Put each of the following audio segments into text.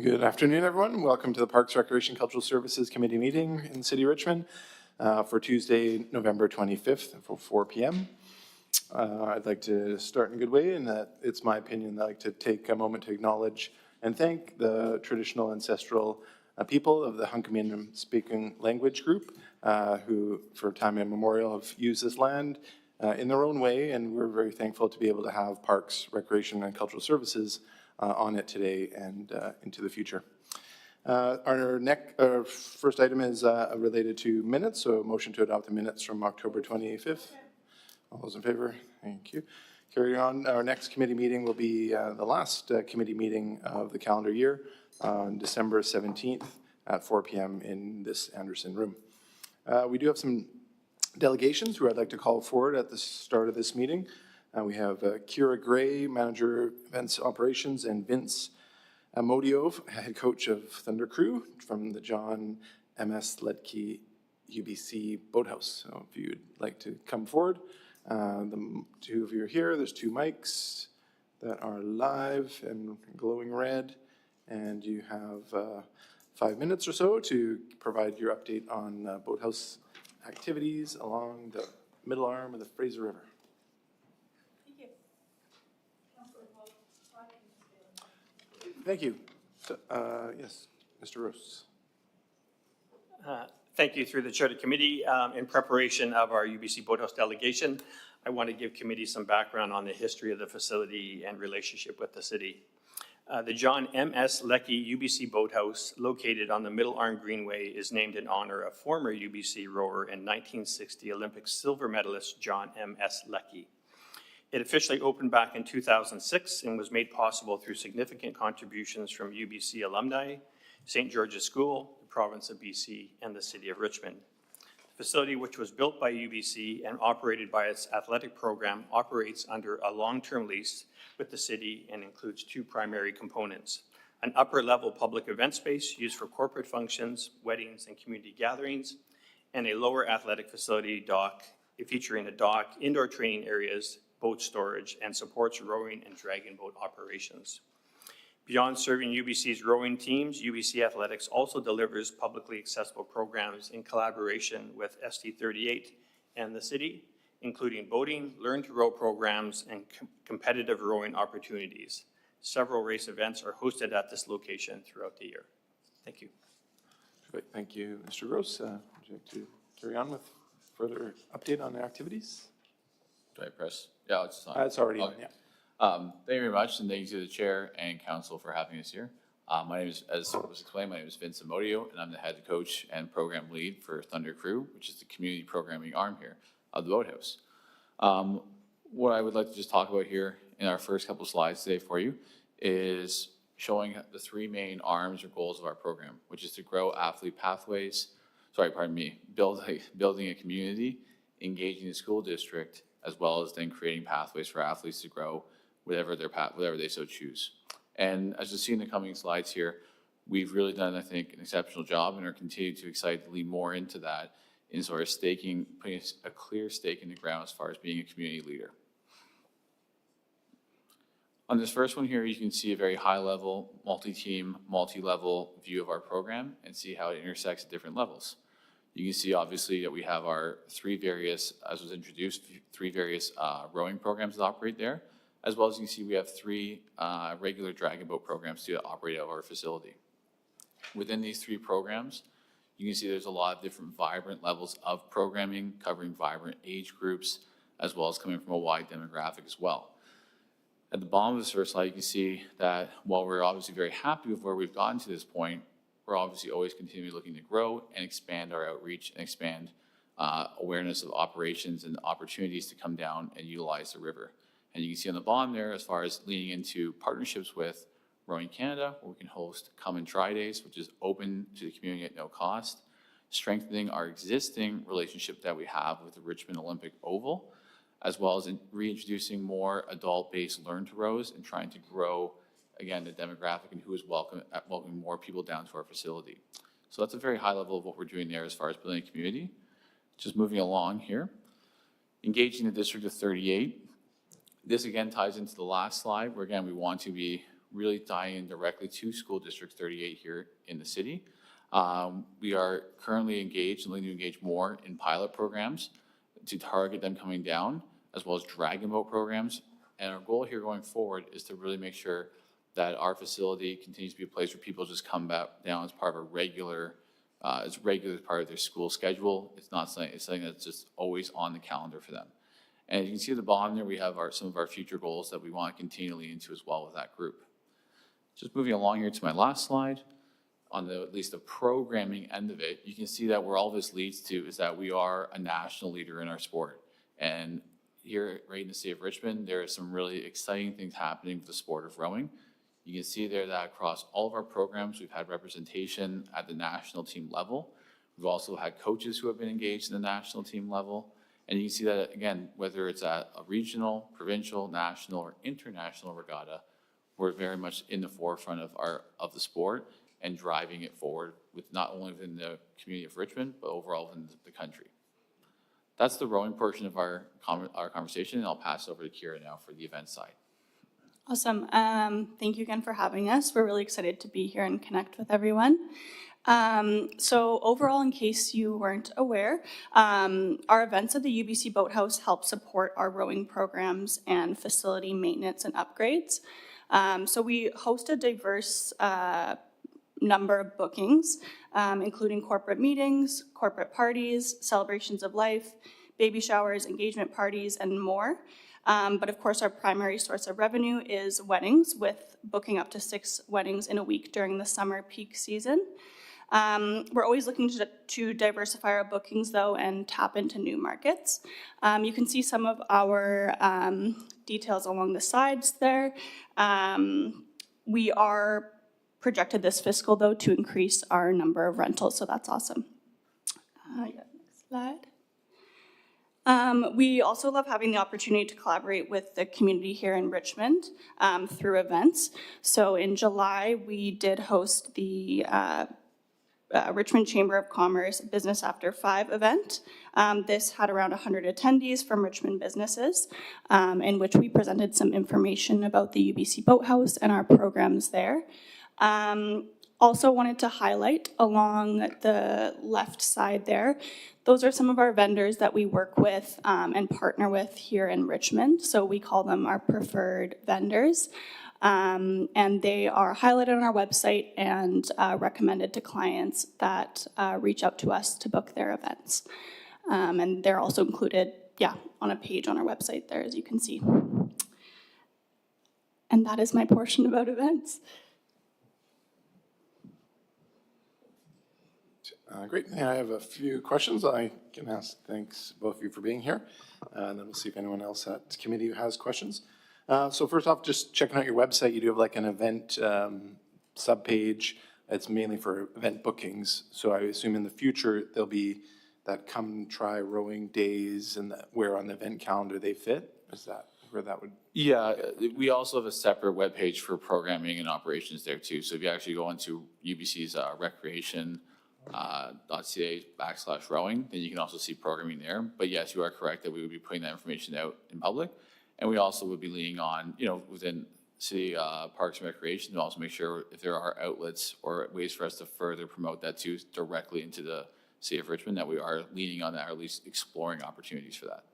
Good afternoon, everyone. Welcome to the Parks, Recreation, Cultural Services Committee meeting in the City of Richmond for Tuesday, November 25th for 4 p.m. I'd like to start in a good way, and that it's my opinion that I'd like to take a moment to acknowledge and thank the traditional ancestral people of the Hunkaminam speaking language group who for time immemorial have used this land in their own way, and we're very thankful to be able to have Parks, Recreation, and Cultural Services on it today and into the future. Our first item is related to minutes, so a motion to adopt the minutes from October 25th. All those in favor? Thank you. Carry on. Our next committee meeting will be the last committee meeting of the calendar year on December 17th at 4 p.m. in this Anderson room. We do have some delegations who I'd like to call forward at the start of this meeting. We have Kira Gray, Manager Events Operations, and Vince Amodiov, Head Coach of Thunder Crew from the John M.S. Ledke UBC Boathouse. So if you'd like to come forward, the two of you are here. There's two mics that are live and glowing red, and you have 5 minutes or so to provide your update on boathouse activities along the middle arm of the Fraser River. Thank you. Yes, Mr. Rose. Thank you. Through the Chair of the Committee, in preparation of our UBC Boathouse delegation, I want to give committee some background on the history of the facility and relationship with the city. The John M.S. Leckie UBC Boathouse, located on the Middle Arm Greenway, is named in honor of former UBC rower and 1960 Olympic silver medalist John M.S. Leckie. It officially opened back in 2006 and was made possible through significant contributions from UBC alumni, St. George's School, the province of BC, and the City of Richmond. The facility, which was built by UBC and operated by its athletic program, operates under a long-term lease with the city and includes two primary components: an upper-level public event space used for corporate functions, weddings, and community gatherings, and a lower athletic facility dock featuring a dock, indoor training areas, boat storage, and supports rowing and dragon boat operations. Beyond serving UBC's rowing teams, UBC Athletics also delivers publicly accessible programs in collaboration with ST38 and the city, including boating, learn-to-row programs, and competitive rowing opportunities. Several race events are hosted at this location throughout the year. Thank you. Great. Thank you, Mr. Gross. Would you like to carry on with further update on the activities? Do I press? Yeah, it's on. It's already on, yeah. Thank you very much, and thank you to the chair and council for having us here. My name is, as was explained, my name is Vince Amodio, and I'm the head coach and program lead for Thunder Crew, which is the community programming arm here of the Boathouse. What I would like to just talk about here in our first couple slides today for you is showing the three main arms or goals of our program, which is to grow athlete pathways, building a community, engaging the school district, as well as then creating pathways for athletes to grow whatever they so choose. And as you'll see in the coming slides here, we've really done, I think, an exceptional job and are continuing to excitedly more into that in sort of putting a clear stake in the ground as far as being a community leader. On this first one here, you can see a very high-level, multi-team, multi-level view of our program and see how it intersects at different levels. You can see, obviously, that we have our three various rowing programs that operate there, as well as you can see we have three regular dragon boat programs to operate out of our facility. Within these three programs, you can see there's a lot of different vibrant levels of programming covering vibrant age groups, as well as coming from a wide demographic as well. At the bottom of this first slide, you can see that while we're obviously very happy with where we've gotten to this point, we're obviously always continually looking to grow and expand our outreach and expand awareness of operations and opportunities to come down and utilize the river. And you can see on the bottom there, as far as leaning into partnerships with Rowing Canada, where we can host Come and Try Days, which is open to the community at no cost, strengthening our existing relationship that we have with the Richmond Olympic Oval, as well as reintroducing more adult-based learn-to-rows and trying to grow, again, the demographic and who is welcoming more people down to our facility. So that's a very high level of what we're doing there as far as building a community. Just moving along here. Engaging the District of 38. This again ties into the last slide where again we want to be really tying in directly to School District 38 here in the city. We are currently engaged and looking to engage more in pilot programs to target them coming down, as well as dragon boat programs. And our goal here going forward is to really make sure that our facility continues to be a place where people just come back down as part of a regular, as part of their school schedule. It's not something, it's something that's just always on the calendar for them. And as you can see at the bottom there, we have some of our future goals that we want to continue to lean into as well with that group. Just moving along here to my last slide, on at least the programming end of it, you can see that where all this leads to is that we are a national leader in our sport. And here, right in the city of Richmond, there are some really exciting things happening with the sport of rowing. You can see there that across all of our programs, we've had representation at the national team level. We've also had coaches who have been engaged in the national team level. And you can see that, again, whether it's at a regional, provincial, national, or international regatta, we're very much in the forefront of the sport and driving it forward with not only within the community of Richmond, but overall within the country. That's the rowing portion of our conversation, and I'll pass over to Kira now for the event side. Awesome. Thank you again for having us. We're really excited to be here and connect with everyone. So overall, in case you weren't aware, our events at the UBC Boathouse help support our rowing programs and facility maintenance and upgrades. So we host a diverse number of bookings, including corporate meetings, corporate parties, celebrations of life, baby showers, engagement parties, and more. But of course, our primary source of revenue is weddings, with booking up to 6 weddings in a week during the summer peak season. We're always looking to diversify our bookings, though, and tap into new markets. You can see some of our details along the sides there. We are projected this fiscal, though, to increase our number of rentals, so that's awesome. Next slide. We also love having the opportunity to collaborate with the community here in Richmond through events. So in July, we did host the Richmond Chamber of Commerce Business After 5 event. This had around 100 attendees from Richmond businesses, in which we presented some information about the UBC Boathouse and our programs there. Also wanted to highlight along the left side there, those are some of our vendors that we work with and partner with here in Richmond. So we call them our preferred vendors. And they are highlighted on our website and recommended to clients that reach out to us to book their events. And they're also included, on a page on our website there, as you can see. And that is my portion about events. Great. Yeah, I have a few questions I can ask. Thanks both of you for being here. And then we'll see if anyone else at committee has questions. So first off, just checking out your website, you do have like an event subpage. It's mainly for event bookings. So I assume in the future, there'll be that come try rowing days and where on the event calendar they fit. Is that where that would? Yeah, we also have a separate webpage for programming and operations there too. So if you actually go into UBC's recreation.ca/rowing, then you can also see programming there. But yes, you are correct that we would be putting that information out in public. And we also would be leaning on, within city parks and recreation to also make sure if there are outlets or ways for us to further promote that too directly into the city of Richmond, that we are leaning on that or at least exploring opportunities for that.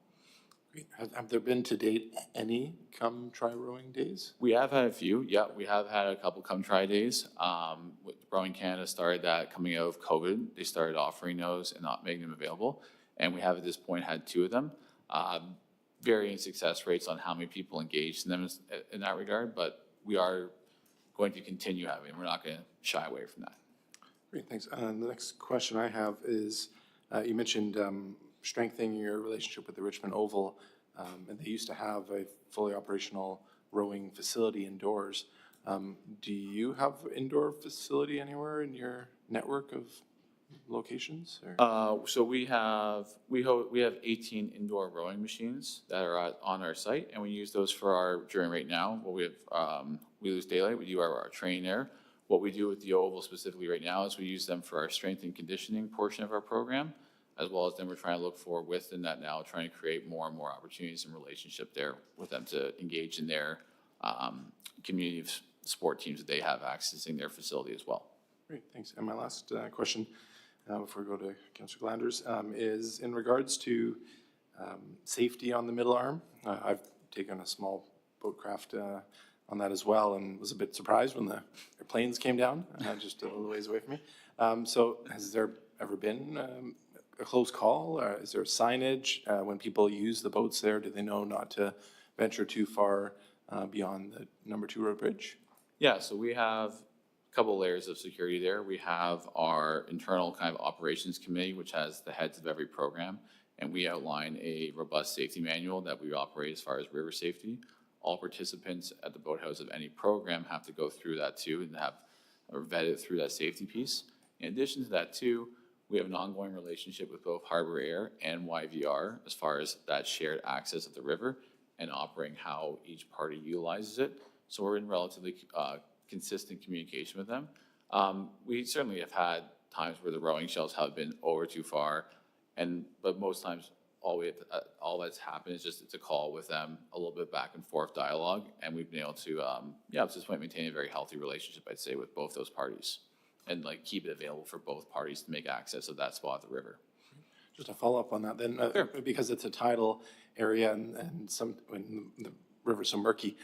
Have there been to date any come try rowing days? We have had a few. Yeah, we have had a couple come try days. Rowing Canada started that coming out of COVID. They started offering those and not making them available. And we have at this point had 2 of them. Varying success rates on how many people engaged in them in that regard, but we are going to continue having. We're not going to shy away from that. Great, thanks. The next question I have is, you mentioned strengthening your relationship with the Richmond Oval, and they used to have a fully operational rowing facility indoors. Do you have indoor facility anywhere in your network of locations? Or? So we have 18 indoor rowing machines that are on our site, and we use those for during right now. Well, we have we lose daylight. We do our training there. What we do with the Oval specifically right now is we use them for our strength and conditioning portion of our program, as well as then we're trying to look for within that now, trying to create more and more opportunities and relationship there with them to engage in their community of sport teams that they have accessing their facility as well. Great, thanks. And my last question, before we go to Councillor Glanders, is in regards to safety on the middle arm. I've taken a small boatcraft on that as well, and was a bit surprised when the planes came down, just a little ways away from me. So has there ever been a close call? Is there signage when people use the boats there? Do they know not to venture too far beyond the number 2 road bridge? Yeah, so we have a couple layers of security there. We have our internal kind of operations committee, which has the heads of every program, and we outline a robust safety manual that we operate as far as river safety. All participants at the boathouse of any program have to go through that too and have or vetted through that safety piece. In addition to that too, we have an ongoing relationship with both Harbor Air and YVR as far as that shared access of the river and operating how each party utilizes it. So we're in relatively consistent communication with them. We certainly have had times where the rowing shells have been over too far, but most times all that's happened is just it's a call with them, a little bit back and forth dialogue, and we've been able to, up to this point, maintain a very healthy relationship, I'd say, with both those parties, and like keep it available for both parties to make access of that spot of the river. Just a follow-up on that then, Sure. Because it's a tidal area and when the river's so murky,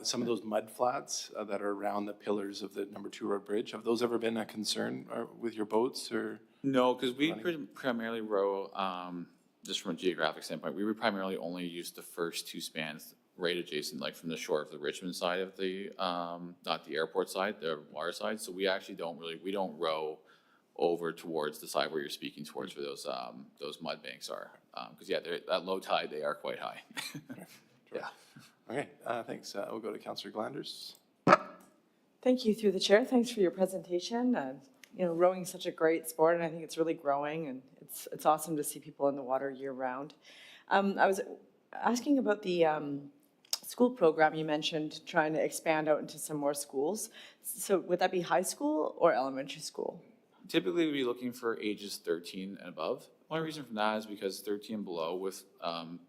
some of those mud flats that are around the pillars of the number 2 road bridge, have those ever been a concern with your boats or? No, because we primarily row, just from a geographic standpoint, we would primarily only use the first 2 spans right adjacent, like from the shore of the Richmond side of the, not the airport side, the water side. So we actually we don't row over towards the side where you're speaking towards where those mud banks are. Because yeah, at low tide, they are quite high. Yeah. Okay, thanks. We'll go to Councillor Glanders. Thank you through the chair. Thanks for your presentation. Rowing is such a great sport, and I think it's really growing, and it's awesome to see people in the water year round. I was asking about the school program you mentioned, trying to expand out into some more schools. So would that be high school or elementary school? Typically, we'd be looking for ages 13 and above. One reason for that is because 13 and below, with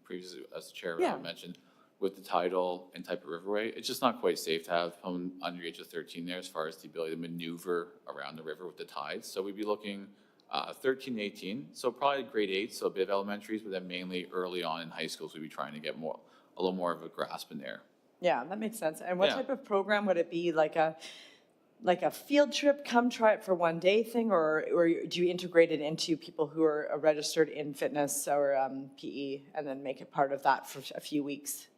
previously, as the chair mentioned, with the tidal and type of riverway, it's just not quite safe to have someone under the age of 13 there as far as the ability to maneuver around the river with the tides. So we'd be looking 13 to 18, so probably grade 8, so a bit of elementaries, but then mainly early on in high schools, we'd be trying to get a little more of a grasp in there. Yeah, that makes sense. And what Yeah. type of program would it be? Like a field trip, come try it for one day thing, or do you integrate it into people who are registered in fitness or PE and then make it part of that for a few weeks?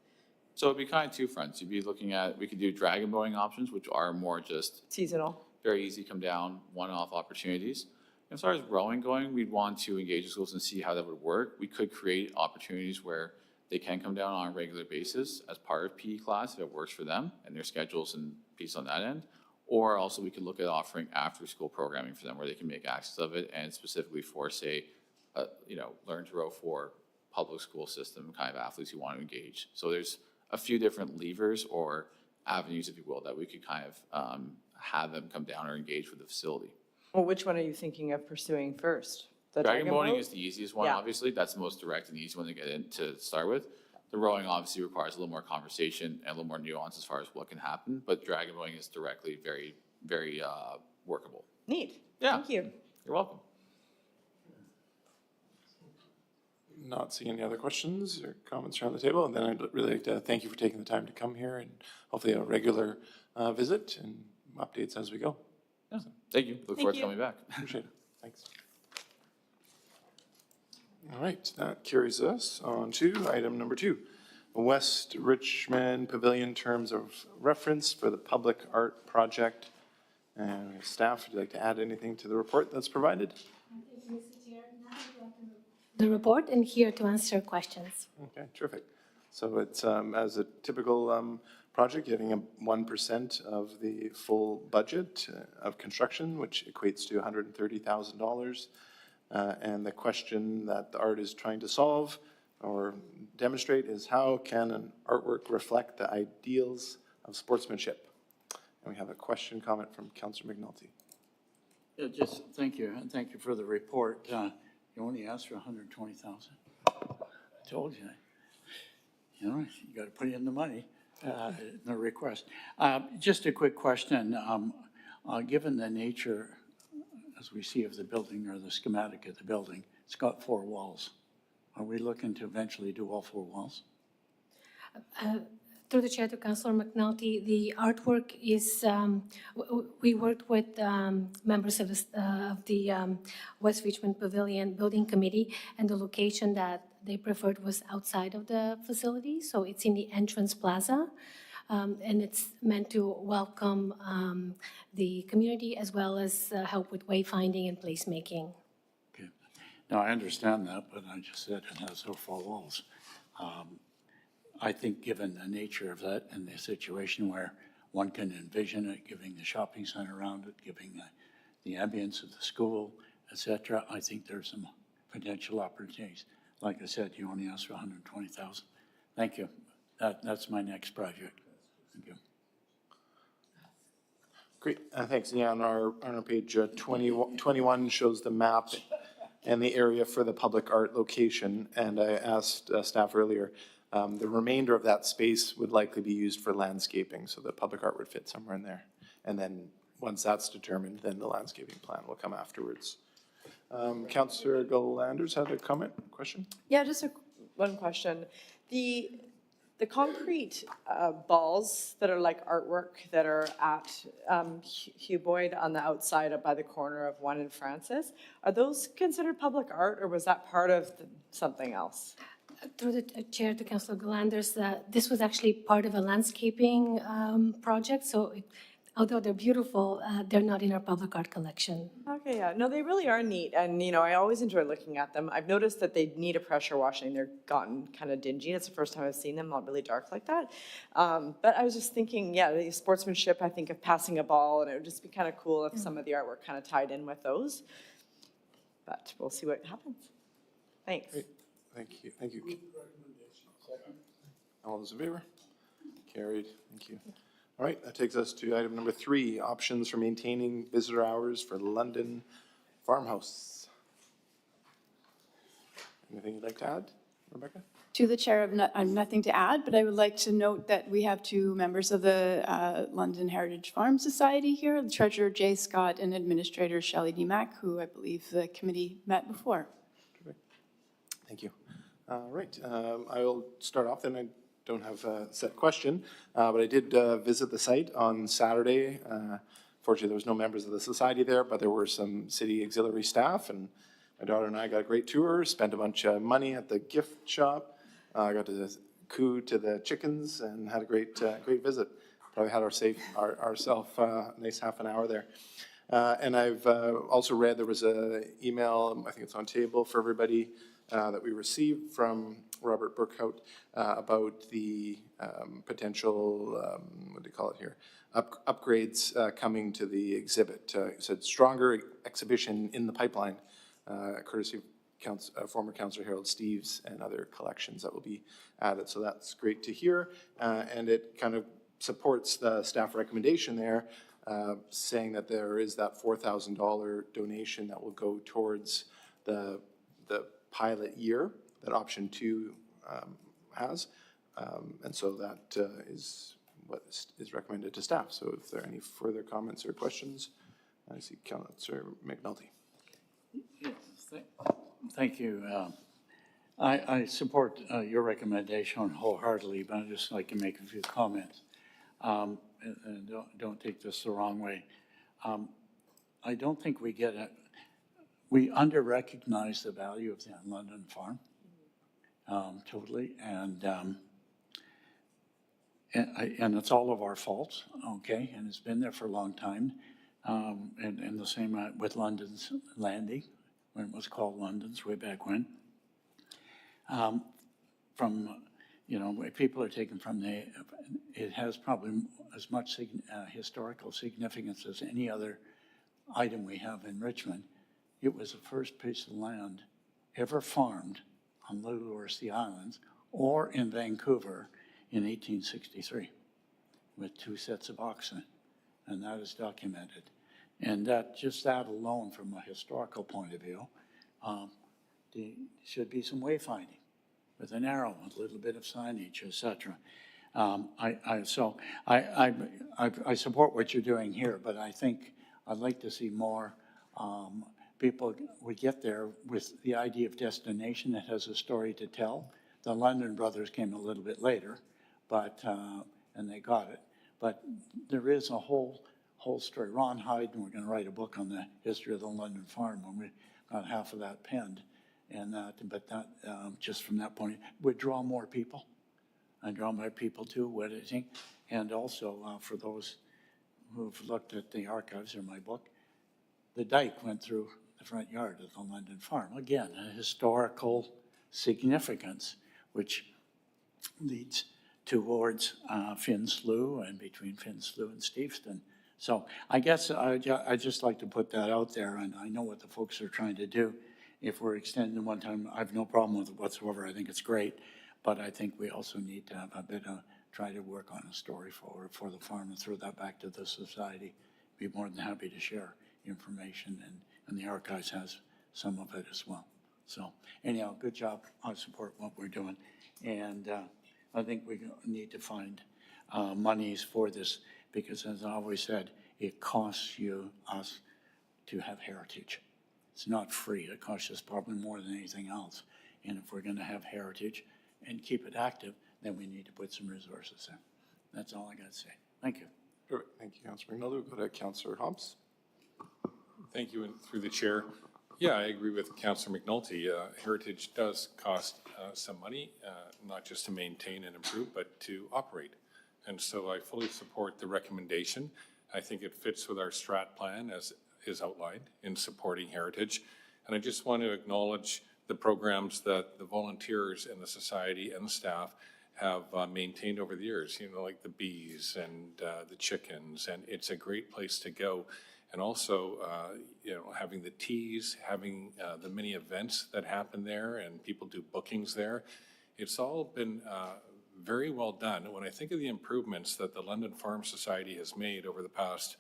So it'd be kind of 2 fronts. You'd be looking at, we could do dragon boating options, which are more just Seasonal? very easy, come down, one-off opportunities. As far as rowing going, we'd want to engage the schools and see how that would work. We could create opportunities where they can come down on a regular basis as part of PE class if it works for them and their schedules and piece on that end. Or also we could look at offering after-school programming for them where they can make access of it and specifically for, say, learn to row for public school system kind of athletes who want to engage. So there's a few different levers or avenues, if you will, that we could kind of have them come down or engage with the facility. Well, which one are you thinking of pursuing first? The Dragon boating boat? is the easiest one, Yeah. obviously. That's the most direct and easy one to get in to start with. The rowing obviously requires a little more conversation and a little more nuance as far as what can happen, but dragon boating is directly very, very workable. Neat. Yeah. Thank you. You're welcome. Not seeing any other questions or comments around the table, and then I'd really like to thank you for taking the time to come here and hopefully a regular visit and updates as we go. Yeah. Thank you. Look forward to you. coming back. Appreciate it. Thanks. All right, that carries us on to item number 2. West Richmond Pavilion Terms of Reference for the Public Art Project. And staff, would you like to add anything to the report that's provided? The report and here to answer questions. Okay, terrific. So it's, as a typical project, getting 1% of the full budget of construction, which equates to $130,000. And the question that the art is trying to solve or demonstrate is how can an artwork reflect the ideals of sportsmanship? And we have a question, comment from Councillor McNulty. Yeah, just thank you, and thank you for the report. You only asked for 120,000. I told you. You know, you got to put in the money. the request. Just a quick question. Given the nature, as we see, of the building or the schematic of the building, it's got 4 walls. Are we looking to eventually do all 4 walls? Through the chair to Councillor McNulty, the artwork is, we worked with members of the West Richmond Pavilion Building Committee, and the location that they preferred was outside of the facility, so it's in the entrance plaza. And it's meant to welcome the community as well as help with wayfinding and placemaking. Okay. Now, I understand that, but I just said it has 4 walls. I think given the nature of that and the situation where one can envision it, giving the shopping center around it, giving the ambience of the school, et cetera, I think there's some potential opportunities. Like I said, you only asked for 120,000. Thank you. That's my next project. Thank you. Great, thanks. Yeah, on our page 21 shows the map and the area for the public art location. And I asked staff earlier, the remainder of that space would likely be used for landscaping, so the public art would fit somewhere in there. And then, once that's determined, then the landscaping plan will come afterwards. Councillor Galanders had a comment, question? Yeah, just one question. The concrete balls that are like artwork that are at Hugh Boyd on the outside by the corner of 1 and Francis, are those considered public art, or was that part of something else? Through the chair to Councillor Galanders, this was actually part of a landscaping project, so although they're beautiful, they're not in our public art collection. Okay, yeah, no, they really are neat, and I always enjoy looking at them. I've noticed that they need a pressure washing. They're gotten kind of dingy. It's the first time I've seen them, not really dark like that. But I was just thinking, yeah, the sportsmanship, I think of passing a ball, and it would just be kind of cool if some of the artwork kind of tied in with those. But we'll see what happens. Thanks. Great. Thank you, thank you. All those in favor? Carried, thank you. All right, that takes us to item number 3, options for maintaining visitor hours for London Farmhouse. Anything you'd like to add, Rebecca? To the chair, I have nothing to add, but I would like to note that we have 2 members of the London Heritage Farm Society here, the treasurer Jay Scott and administrator Shelley D. Mack, who I believe the committee met before. Thank you. All right, I will start off, then I don't have a set question, but I did visit the site on Saturday. Fortunately, there was no members of the society there, but there were some city auxiliary staff, and my daughter and I got a great tour, spent a bunch of money at the gift shop, got to coo to the chickens, and had a great visit. Probably had ourselves a nice half an hour there. And I've also read there was an email, I think it's on table for everybody, that we received from Robert Burkhout about the potential, what do you call it here, upgrades coming to the exhibit. It said stronger exhibition in the pipeline, courtesy of former Councillor Harold Steves and other collections that will be added. So that's great to hear. And it kind of supports the staff recommendation there, saying that there is that $4,000 donation that will go towards the pilot year that option 2 has. And so that is what is recommended to staff. So if there are any further comments or questions, I see Councillor McNulty. Yes, thank you. I support your recommendation wholeheartedly, but I'd just like to make a few comments. And don't take this the wrong way. I don't think we under-recognize the value of the London Farm, totally, and it's all of our fault, okay, and it's been there for a long time, and the same with London's Landing, when it was called London's way back when. People are taken from it has probably as much historical significance as any other item we have in Richmond. It was the first piece of land ever farmed on Little Orsi Islands or in Vancouver in 1863 with 2 sets of oxen, and that is documented. And that alone, from a historical point of view, there should be some wayfinding with an arrow, a little bit of signage, etc. I support what you're doing here, but I think I'd like to see more people would get there with the idea of destination that has a story to tell. The London Brothers came a little bit later, but, and they got it. But there is a whole story. Ron Hyde, and we're going to write a book on the history of the London farm when we got half of that penned. And but that, just from that point, would draw more people. And draw more people to what I think. And also, for those who've looked at the archives or my book, the dike went through the front yard of the London farm. Again, a historical significance, which leads towards Finn Slough and between Finn Slough and Steveston. So I guess I just like to put that out there, and I know what the folks are trying to do. If we're extending one time, I have no problem with it whatsoever. I think it's great, but I think we also need to have a bit of, try to work on a story for the farm and throw that back to the society. Be more than happy to share information, and the archives has some of it as well. So anyhow, good job. I support what we're doing. And I think we need to find monies for this because, as I always said, it costs us to have heritage. It's not free. It costs us probably more than anything else. And if we're going to have heritage and keep it active, then we need to put some resources in. That's all I got to say. Thank you. Perfect. Thank you, Councillor McNulty. We'll go to Councillor Hobbs. Thank you, and through the chair. Yeah, I agree with Councillor McNulty. Heritage does cost some money, not just to maintain and improve, but to operate. And so I fully support the recommendation. I think it fits with our strat plan as is outlined in supporting heritage. And I just want to acknowledge the programs that the volunteers and the society and the staff have maintained over the years, you know, like the bees and the chickens, and it's a great place to go. And also, you know, having the teas, having the many events that happen there, and people do bookings there. It's all been very well done. When I think of the improvements that the London Farm Society has made over the past,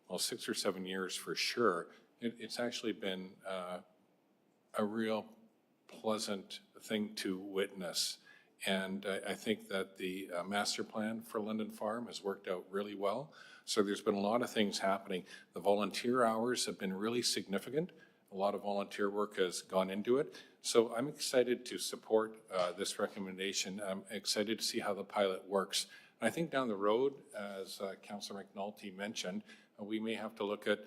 well, 6 or 7 years for sure, it's actually been a real pleasant thing to witness. And I think that the master plan for London Farm has worked out really well. So there's been a lot of things happening. The volunteer hours have been really significant. A lot of volunteer work has gone into it. So I'm excited to support this recommendation. I'm excited to see how the pilot works. And I think down the road, as Councillor McNulty mentioned, we may have to look at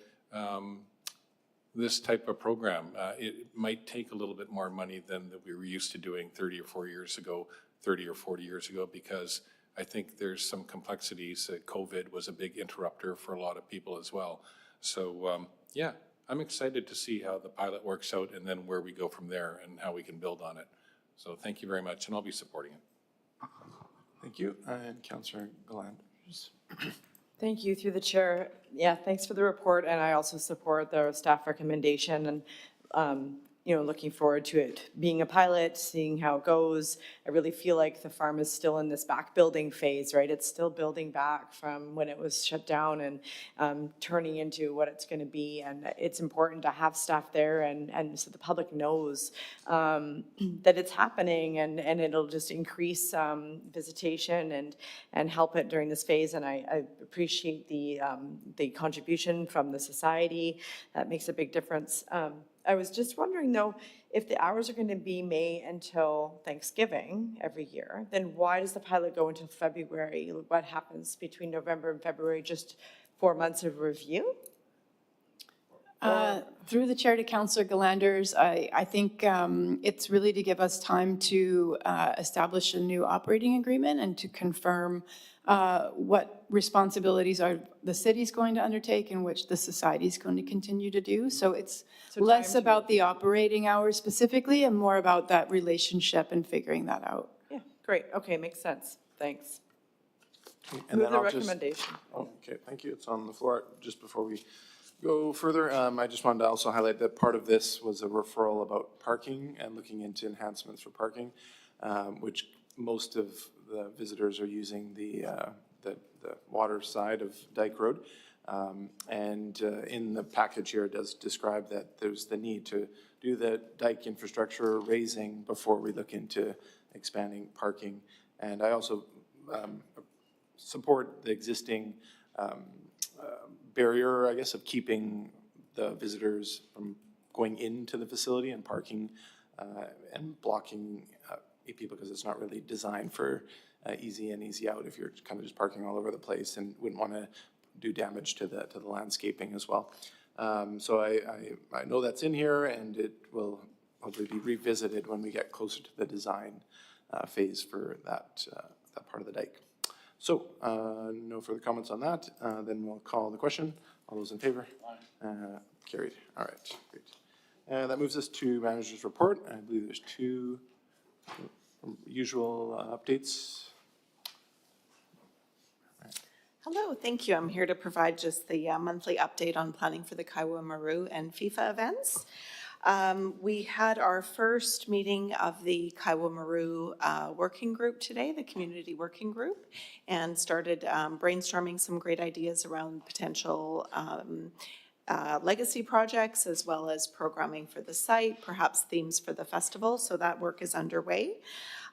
this type of program. It might take a little bit more money than that we were used to doing 30 or 40 years ago, because I think there's some complexities. COVID was a big interrupter for a lot of people as well. So yeah, I'm excited to see how the pilot works out and then where we go from there and how we can build on it. So thank you very much, and I'll be supporting it. Thank you. And Councillor Galanders. Thank you, through the chair. Yeah, thanks for the report, and I also support the staff recommendation, and you know, looking forward to it being a pilot, seeing how it goes. I really feel like the farm is still in this back building phase, right? It's still building back from when it was shut down and turning into what it's going to be. And it's important to have staff there, and so the public knows that it's happening, and it'll just increase visitation and help it during this phase. And I appreciate the contribution from the society. That makes a big difference. I was just wondering, though, if the hours are going to be May until Thanksgiving every year, then why does the pilot go until February? What happens between November and February? Just 4 months of review? Through the chair to Councillor Galanders, I think it's really to give us time to establish a new operating agreement and to confirm what responsibilities are the city's going to undertake and which the society is going to continue to do. So it's less about the operating hours specifically and more about that relationship and figuring that out. Yeah, great. Okay, makes sense. Thanks. And Move then the I'll just- recommendation. Oh, okay, thank you. It's on the floor. Just before we go further, I just wanted to also highlight that part of this was a referral about parking and looking into enhancements for parking, which most of the visitors are using the water side of Dyke Road. And in the package here, it does describe that there's the need to do the dike infrastructure raising before we look into expanding parking. And I also support the existing barrier, I guess, of keeping the visitors from going into the facility and parking and blocking people, because it's not really designed for easy in, easy out if you're kind of just parking all over the place, and wouldn't want to do damage to the landscaping as well. So I know that's in here, and it will hopefully be revisited when we get closer to the design phase for that part of the dike. So no further comments on that. Then we'll call the question. All those in favor? Carried. All right, great. That moves us to manager's report. I believe there's two usual updates. Hello, thank you. I'm here to provide just the monthly update on planning for the Kaiwa Maru and FIFA events. We had our first meeting of the Kaiwa Maru working group today, the community working group, and started brainstorming some great ideas around potential legacy projects, as well as programming for the site, perhaps themes for the festival. So that work is underway.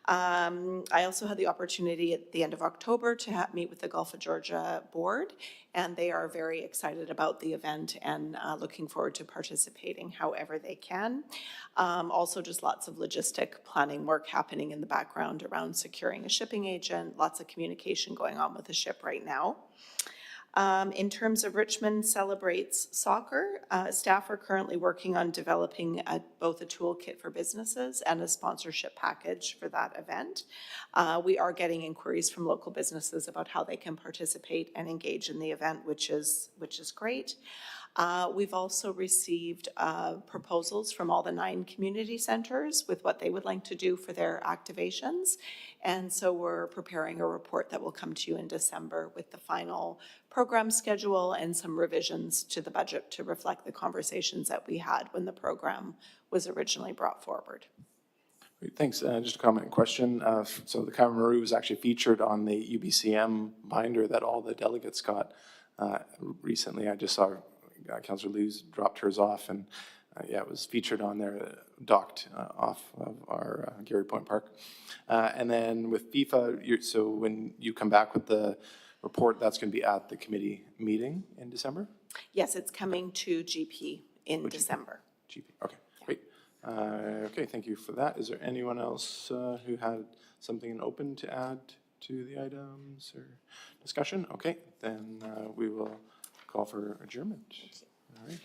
I also had the opportunity at the end of October to meet with the Gulf of Georgia board, and they are very excited about the event and looking forward to participating however they can. Also just lots of logistic planning work happening in the background around securing a shipping agent, lots of communication going on with the ship right now. In terms of Richmond Celebrates Soccer, staff are currently working on developing both a toolkit for businesses and a sponsorship package for that event. We are getting inquiries from local businesses about how they can participate and engage in the event, which is great. We've also received proposals from all the 9 community centers with what they would like to do for their activations. And so we're preparing a report that will come to you in December with the final program schedule and some revisions to the budget to reflect the conversations that we had when the program was originally brought forward. Great, thanks. Just a comment and question. So the Kaiwa Maru was actually featured on the UBCM binder that all the delegates got recently. I just saw Councillor Liu's dropped hers off, and yeah, it was featured on there, docked off of our Gary Point Park. And then with FIFA, so when you come back with the report, that's going to be at the committee meeting in December? Yes, it's coming to GP in December. GP, okay, great. Okay, thank you for that. Is there anyone else who had something open to add to the items or discussion? Okay, then we will call for adjournment. All right.